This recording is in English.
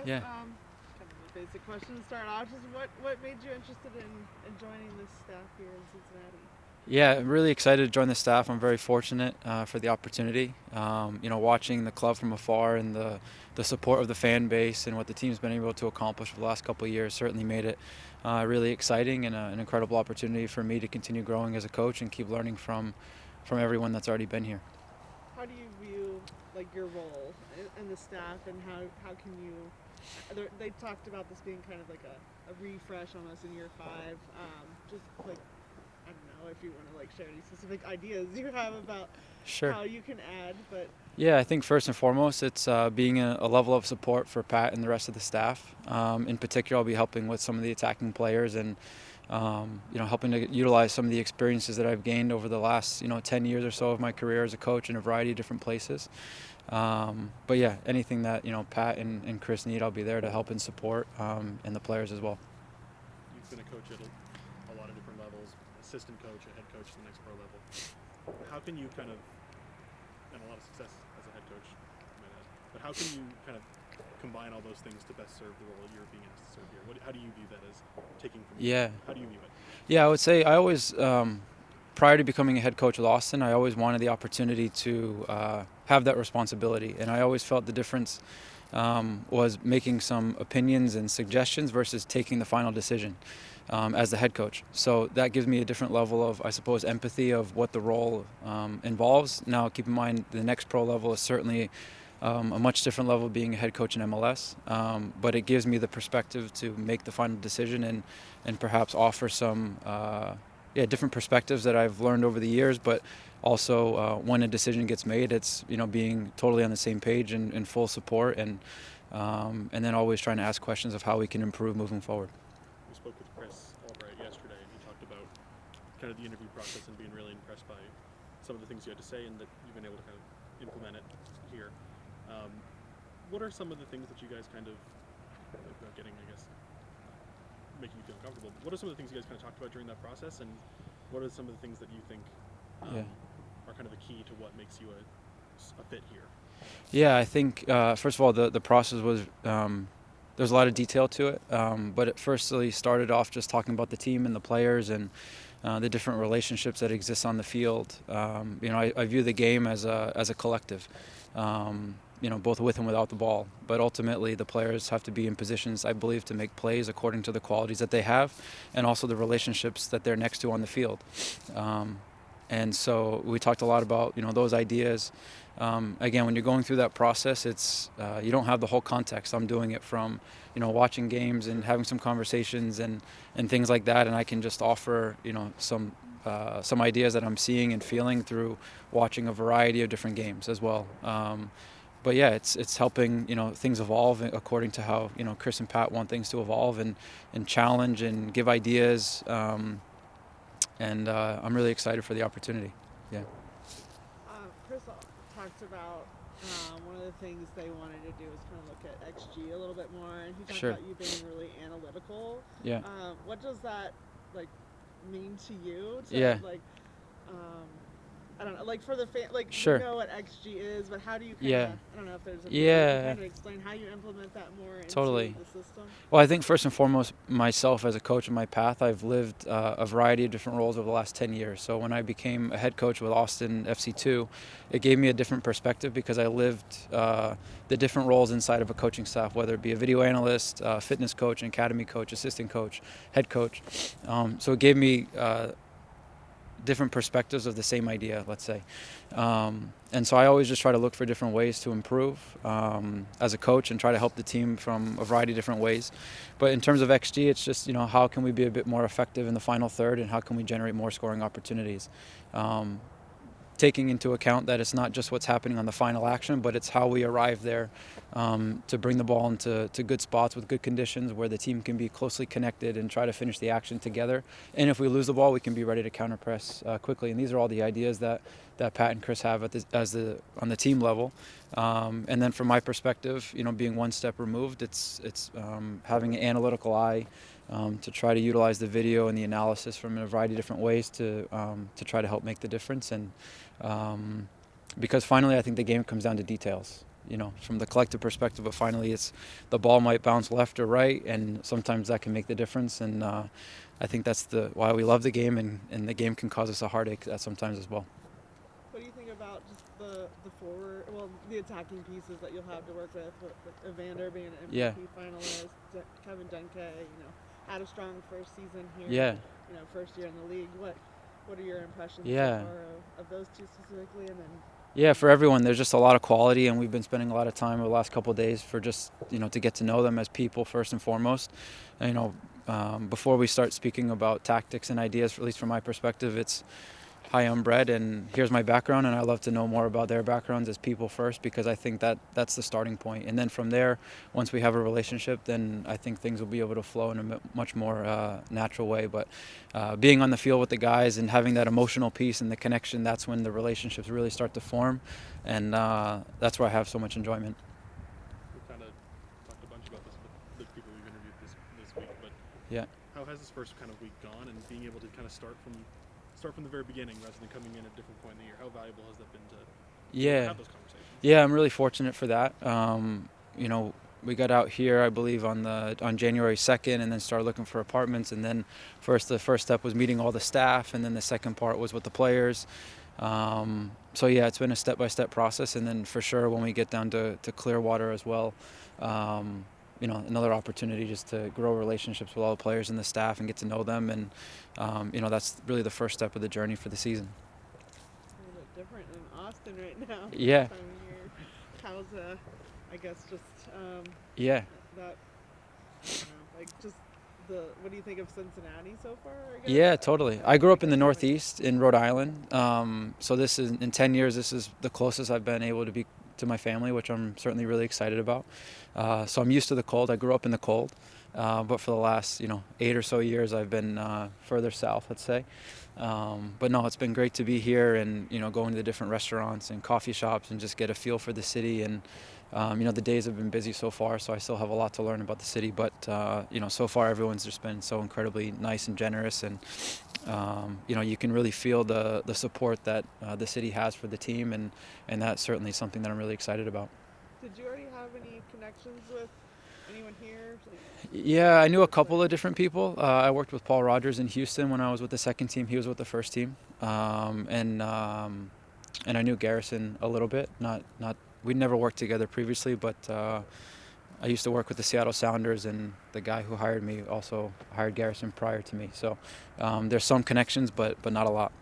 Yeah. Kind of a basic question to start off. Just what made you interested in joining this staff here in Cincinnati? Yeah, I'm really excited to join the staff. I'm very fortunate for the opportunity. Watching the club from afar and the support of the fan base and what the team's been able to accomplish for the last couple of years certainly made it really exciting and an incredible opportunity for me to continue growing as a coach and keep learning from everyone that's already been here. How do you view like your role in the staff, and how can you? They talked about this being kind of like a refresh almost in year five. Just like I don't know if you want to like share any specific ideas you have about Sure. how you can add, but Yeah, I think first and foremost, it's being a level of support for Pat and the rest of the staff. In particular, I'll be helping with some of the attacking players and helping to utilize some of the experiences that I've gained over the last 10 years or so of my career as a coach in a variety of different places. But yeah, anything that Pat and Chris need, I'll be there to help and support, and the players as well. You've been a coach at a lot of different levels, assistant coach, a head coach, the next pro level. How can you kind of, and a lot of success as a head coach, I might add, but how can you kind of combine all those things to best serve the role you're being asked to serve here? How do you view that as taking from you? Yeah, How do you view it? yeah, I would say I always. Prior to becoming a head coach with Austin, I always wanted the opportunity to have that responsibility, and I always felt the difference was making some opinions and suggestions versus taking the final decision as the head coach. So that gives me a different level of, I suppose, empathy of what the role involves. Now, keep in mind, the next pro level is certainly a much different level being a head coach in MLS, but it gives me the perspective to make the final decision and perhaps offer some different perspectives that I've learned over the years, but also when a decision gets made, it's being totally on the same page and in full support, and then always trying to ask questions of how we can improve moving forward. We spoke with Chris Albright yesterday, and he talked about kind of the interview process and being really impressed by some of the things you had to say and that you've been able to kind of implement it here. What are some of the things that you guys kind of, without getting, I guess, making you feel comfortable, what are some of the things you guys kind of talked about during that process, and what are some of the things that you think are kind of the key to what makes you a fit here? Yeah, I think first of all, the process was there's a lot of detail to it, but it firstly started off just talking about the team and the players and the different relationships that exist on the field. I view the game as a collective. Both with and without the ball. But ultimately, the players have to be in positions, I believe, to make plays according to the qualities that they have, and also the relationships that they're next to on the field. And so we talked a lot about those ideas. Again, when you're going through that process, it's you don't have the whole context. I'm doing it from watching games and having some conversations and things like that, and I can just offer some ideas that I'm seeing and feeling through watching a variety of different games as well. But yeah, it's helping things evolve according to how Chris and Pat want things to evolve and challenge and give ideas, and I'm really excited for the opportunity. Yeah. Chris talked about one of the things they wanted to do is kind of look at XG a little bit more, and he talked Sure. about you being really analytical. Yeah. What does that like mean to you? Yeah. I don't know, like for the fan, like Sure. we know what XG is, but how do you kind of? Yeah. I don't know if there's a way you Yeah. can kind of explain how you implement that more into Totally. the system. Well, I think first and foremost, myself as a coach in my path, I've lived a variety of different roles over the last 10 years. So when I became a head coach with Austin FC2, it gave me a different perspective because I lived the different roles inside of a coaching staff, whether it be a video analyst, fitness coach, an academy coach, assistant coach, head coach. So it gave me different perspectives of the same idea, let's say. And so I always just try to look for different ways to improve as a coach and try to help the team from a variety of different ways. But in terms of XG, it's just, how can we be a bit more effective in the final third and how can we generate more scoring opportunities? Taking into account that it's not just what's happening on the final action, but it's how we arrive there to bring the ball into good spots with good conditions where the team can be closely connected and try to finish the action together. And if we lose the ball, we can be ready to counterpress quickly. And these are all the ideas that Pat and Chris have on the team level. And then from my perspective, being one step removed, it's having an analytical eye to try to utilize the video and the analysis from a variety of different ways to try to help make the difference. And because finally, I think the game comes down to details. from the collective perspective. But finally, it's the ball might bounce left or right, and sometimes that can make the difference. And I think that's why we love the game, and the game can cause us a heartache sometimes as well. What do you think about just the forward, well, the attacking pieces that you'll have to work with Evander being an MVP Yeah. finalist, Kevin Denke, had a strong first season here. Yeah. First year in the league. What are your impressions Yeah. so far of those two specifically, and then? Yeah, for everyone, there's just a lot of quality, and we've been spending a lot of time over the last couple of days for just to get to know them as people first and foremost. And, before we start speaking about tactics and ideas, at least from my perspective, it's hi, I'm Brett, and here's my background, and I love to know more about their backgrounds as people first, because I think that's the starting point. And then from there, once we have a relationship, then I think things will be able to flow in a much more natural way. But being on the field with the guys and having that emotional piece and the connection, that's when the relationships really start to form, and that's where I have so much enjoyment. We've kind of talked a bunch about this with people we've interviewed this week, but Yeah. how has this first kind of week gone, and being able to kind of start from the very beginning rather than coming in at a different point in the year? How valuable has that been to Yeah. have those conversations? Yeah, I'm really fortunate for that. We got out here, I believe, on January 2nd, and then started looking for apartments. And then the first step was meeting all the staff, and then the second part was with the players. So yeah, it's been a step-by-step process. And then for sure, when we get down to Clearwater as well, another opportunity just to grow relationships with all the players and the staff and get to know them. And that's really the first step of the journey for the season. A little bit different in Austin right now. Yeah. This time of year. How's I guess just Yeah. that, I don't know, like just what do you think of Cincinnati so far? I guess? Yeah, totally. I grew up in the Northeast in Rhode Island. So this is in 10 years. This is the closest I've been able to be to my family, which I'm certainly really excited about. So I'm used to the cold. I grew up in the cold, but for the last 8 or so years, I've been further south, let's say. But no, it's been great to be here and going to the different restaurants and coffee shops and just get a feel for the city. And the days have been busy so far, so I still have a lot to learn about the city. But so far everyone's just been so incredibly nice and generous, and you can really feel the support that the city has for the team, and that's certainly something that I'm really excited about. Did you already have any connections with anyone here? Yeah, I knew a couple of different people. I worked with Paul Rogers in Houston when I was with the second team. He was with the first team, and I knew Garrison a little bit. Not we'd never worked together previously, but I used to work with the Seattle Sounders, and the guy who hired me also hired Garrison prior to me. So there's some connections, but not a lot.